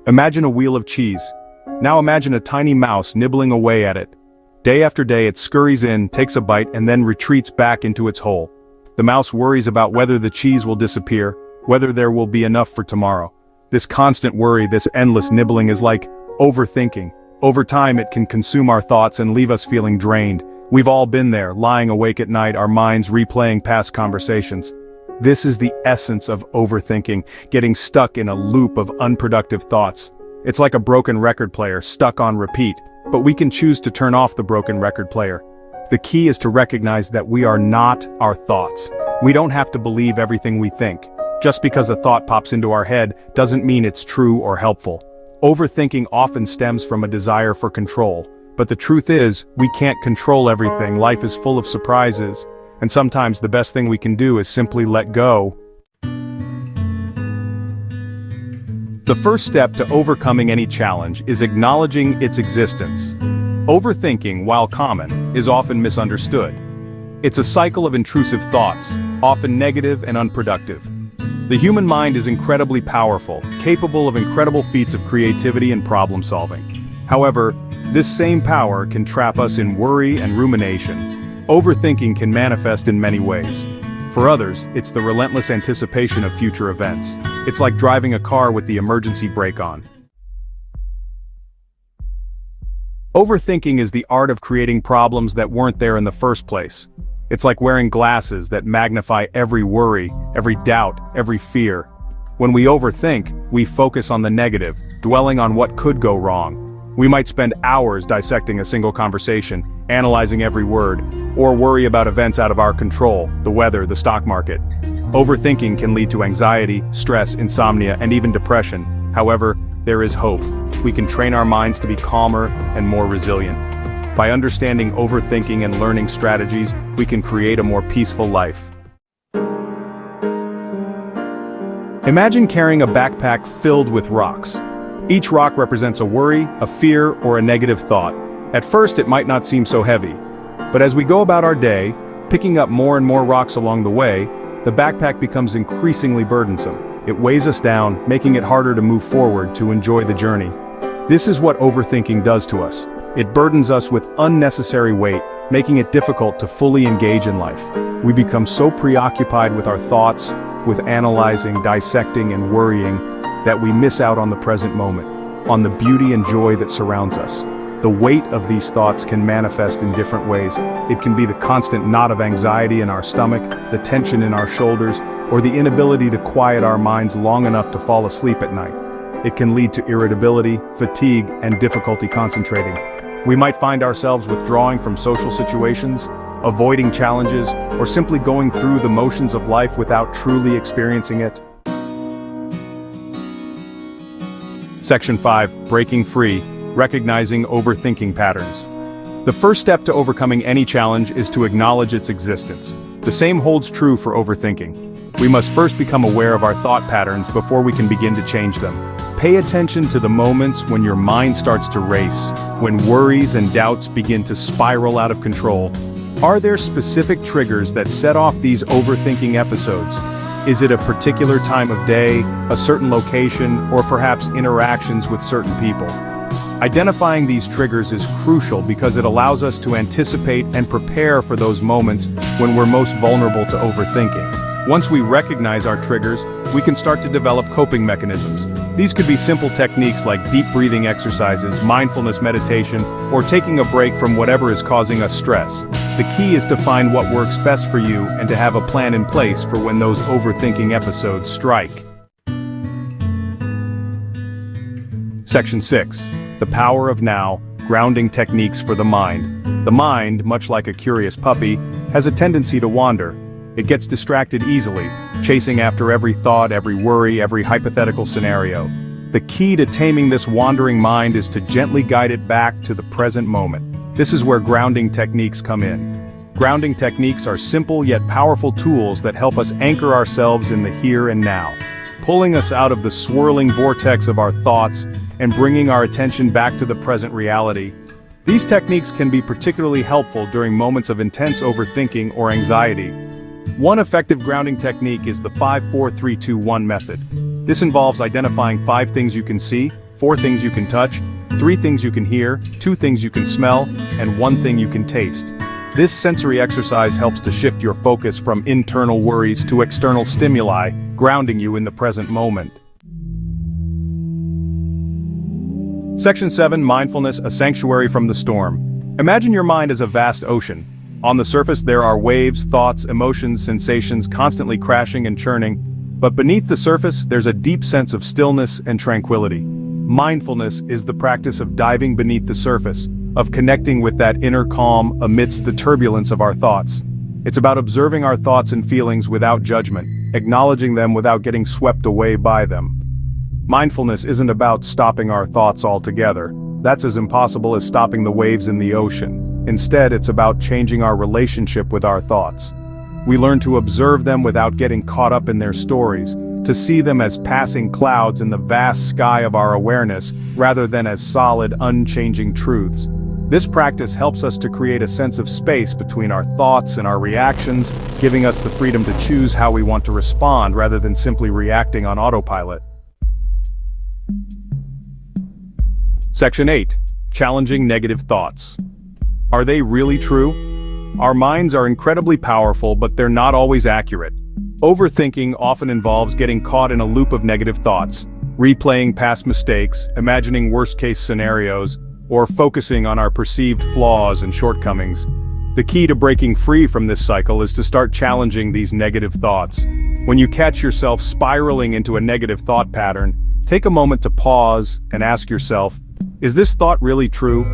Imagine a wheel of cheese. Now imagine a tiny mouse nibbling away at it. Day after day it scurries in, takes a bite, and then retreats back into its hole. The mouse worries about whether the cheese will disappear, whether there will be enough for tomorrow. This constant worry, this endless nibbling is like overthinking. Over time it can consume our thoughts and leave us feeling drained. We've all been there, lying awake at night, our minds replaying past conversations. This is the essence of overthinking, getting stuck in a loop of unproductive thoughts. It's like a broken record player stuck on repeat, but we can choose to turn off the broken record player. The key is to recognize that we are not our thoughts. We don't have to believe everything we think. Just because a thought pops into our head doesn't mean it's true or helpful. Overthinking often stems from a desire for control, but the truth is, we can't control everything. Life is full of surprises. And sometimes the best thing we can do is simply let go. The first step to overcoming any challenge is acknowledging its existence. Overthinking, while common, is often misunderstood. It's a cycle of intrusive thoughts, often negative and unproductive. The human mind is incredibly powerful, capable of incredible feats of creativity and problem solving. However, this same power can trap us in worry and rumination. Overthinking can manifest in many ways. For others, it's the relentless anticipation of future events. It's like driving a car with the emergency brake on. Overthinking is the art of creating problems that weren't there in the first place. It's like wearing glasses that magnify every worry, every doubt, every fear. When we overthink, we focus on the negative, dwelling on what could go wrong. We might spend hours dissecting a single conversation, analyzing every word, or worry about events out of our control, the weather, the stock market. Overthinking can lead to anxiety, stress, insomnia, and even depression. However, there is hope. We can train our minds to be calmer and more resilient. By understanding overthinking and learning strategies, we can create a more peaceful life. Imagine carrying a backpack filled with rocks. Each rock represents a worry, a fear, or a negative thought. At first, it might not seem so heavy. But as we go about our day, picking up more and more rocks along the way, the backpack becomes increasingly burdensome. It weighs us down, making it harder to move forward, to enjoy the journey. This is what overthinking does to us. It burdens us with unnecessary weight, making it difficult to fully engage in life. We become so preoccupied with our thoughts, with analyzing, dissecting, and worrying, that we miss out on the present moment, on the beauty and joy that surrounds us. The weight of these thoughts can manifest in different ways. It can be the constant knot of anxiety in our stomach, the tension in our shoulders, or the inability to quiet our minds long enough to fall asleep at night. It can lead to irritability, fatigue, and difficulty concentrating. We might find ourselves withdrawing from social situations, avoiding challenges, or simply going through the motions of life without truly experiencing it. Section 5, Breaking Free. Recognizing overthinking patterns. The first step to overcoming any challenge is to acknowledge its existence. The same holds true for overthinking. We must first become aware of our thought patterns before we can begin to change them. Pay attention to the moments when your mind starts to race, when worries and doubts begin to spiral out of control. Are there specific triggers that set off these overthinking episodes? Is it a particular time of day, a certain location, or perhaps interactions with certain people? Identifying these triggers is crucial because it allows us to anticipate and prepare for those moments when we're most vulnerable to overthinking. Once we recognize our triggers, we can start to develop coping mechanisms. These could be simple techniques like deep breathing exercises, mindfulness meditation, or taking a break from whatever is causing us stress. The key is to find what works best for you and to have a plan in place for when those overthinking episodes strike. Section 6. The Power of Now, Grounding Techniques for the Mind. The mind, much like a curious puppy, has a tendency to wander. It gets distracted easily, chasing after every thought, every worry, every hypothetical scenario. The key to taming this wandering mind is to gently guide it back to the present moment. This is where grounding techniques come in. Grounding techniques are simple yet powerful tools that help us anchor ourselves in the here and now, pulling us out of the swirling vortex of our thoughts and bringing our attention back to the present reality. These techniques can be particularly helpful during moments of intense overthinking or anxiety. One effective grounding technique is the 5-4-3-2-1 method. This involves identifying 5 things you can see, 4 things you can touch, 3 things you can hear, 2 things you can smell, and 1 thing you can taste. This sensory exercise helps to shift your focus from internal worries to external stimuli, grounding you in the present moment. Section 7, Mindfulness, a sanctuary from the storm. Imagine your mind as a vast ocean. On the surface there are waves, thoughts, emotions, sensations constantly crashing and churning, but beneath the surface there's a deep sense of stillness and tranquility. Mindfulness is the practice of diving beneath the surface, of connecting with that inner calm amidst the turbulence of our thoughts. It's about observing our thoughts and feelings without judgment, acknowledging them without getting swept away by them. Mindfulness isn't about stopping our thoughts altogether. That's as impossible as stopping the waves in the ocean. Instead, it's about changing our relationship with our thoughts. We learn to observe them without getting caught up in their stories, to see them as passing clouds in the vast sky of our awareness, rather than as solid, unchanging truths. This practice helps us to create a sense of space between our thoughts and our reactions, giving us the freedom to choose how we want to respond rather than simply reacting on autopilot. Section 8. Challenging negative thoughts. Are they really true? Our minds are incredibly powerful, but they're not always accurate. Overthinking often involves getting caught in a loop of negative thoughts, replaying past mistakes, imagining worst-case scenarios, or focusing on our perceived flaws and shortcomings. The key to breaking free from this cycle is to start challenging these negative thoughts. When you catch yourself spiraling into a negative thought pattern, take a moment to pause and ask yourself, is this thought really true?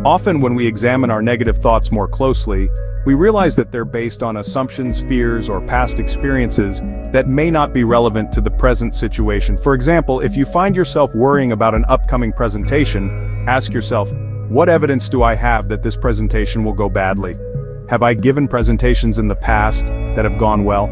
Often when we examine our negative thoughts more closely, we realize that they're based on assumptions, fears, or past experiences that may not be relevant to the present situation. For example, if you find yourself worrying about an upcoming presentation, ask yourself, what evidence do I have that this presentation will go badly? Have I given presentations in the past that have gone well?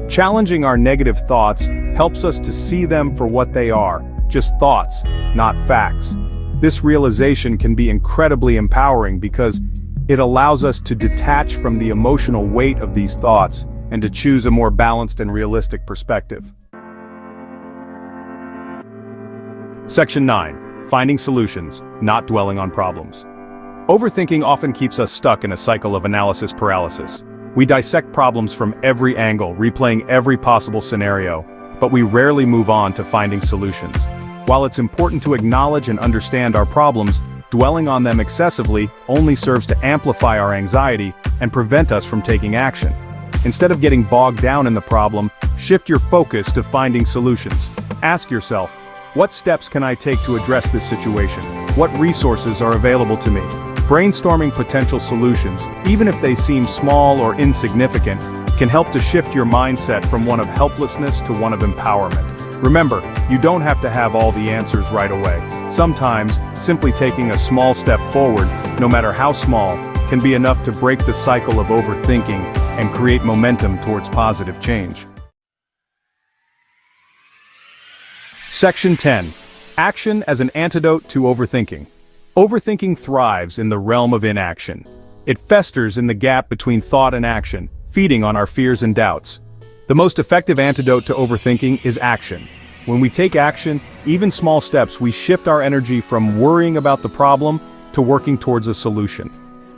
Challenging our negative thoughts helps us to see them for what they are, just thoughts, not facts. This realization can be incredibly empowering because it allows us to detach from the emotional weight of these thoughts and to choose a more balanced and realistic perspective. Section 9. Finding solutions, not dwelling on problems. Overthinking often keeps us stuck in a cycle of analysis paralysis. We dissect problems from every angle, replaying every possible scenario, but we rarely move on to finding solutions. While it's important to acknowledge and understand our problems, dwelling on them excessively only serves to amplify our anxiety and prevent us from taking action. Instead of getting bogged down in the problem, shift your focus to finding solutions. Ask yourself, what steps can I take to address this situation? What resources are available to me? Brainstorming potential solutions, even if they seem small or insignificant, can help to shift your mindset from one of helplessness to one of empowerment. Remember, you don't have to have all the answers right away. Sometimes, simply taking a small step forward, no matter how small, can be enough to break the cycle of overthinking and create momentum towards positive change. Section 10. Action as an antidote to overthinking. Overthinking thrives in the realm of inaction. It festers in the gap between thought and action, feeding on our fears and doubts. The most effective antidote to overthinking is action. When we take action, even small steps, we shift our energy from worrying about the problem to working towards a solution.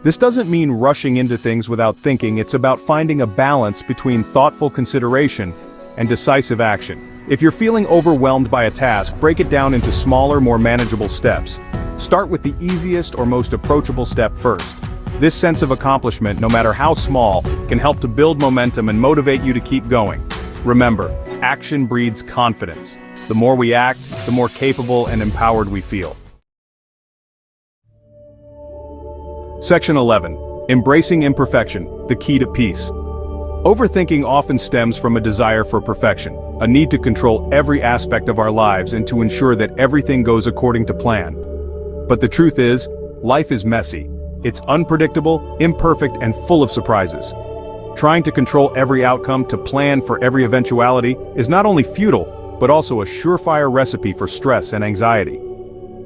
This doesn't mean rushing into things without thinking. It's about finding a balance between thoughtful consideration and decisive action. If you're feeling overwhelmed by a task, break it down into smaller, more manageable steps. Start with the easiest or most approachable step first. This sense of accomplishment, no matter how small, can help to build momentum and motivate you to keep going. Remember, action breeds confidence. The more we act, the more capable and empowered we feel. Section 11. Embracing imperfection, the key to peace. Overthinking often stems from a desire for perfection, a need to control every aspect of our lives and to ensure that everything goes according to plan. But the truth is, life is messy. It's unpredictable, imperfect, and full of surprises. Trying to control every outcome, to plan for every eventuality, is not only futile, but also a surefire recipe for stress and anxiety.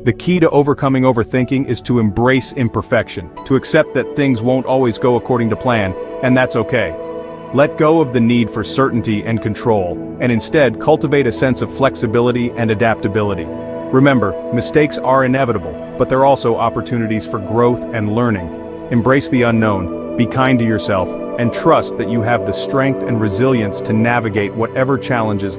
The key to overcoming overthinking is to embrace imperfection, to accept that things won't always go according to plan, and that's okay. Let go of the need for certainty and control, and instead cultivate a sense of flexibility and adaptability. Remember, mistakes are inevitable, but they're also opportunities for growth and learning. Embrace the unknown, be kind to yourself, and trust that you have the strength and resilience to navigate whatever challenges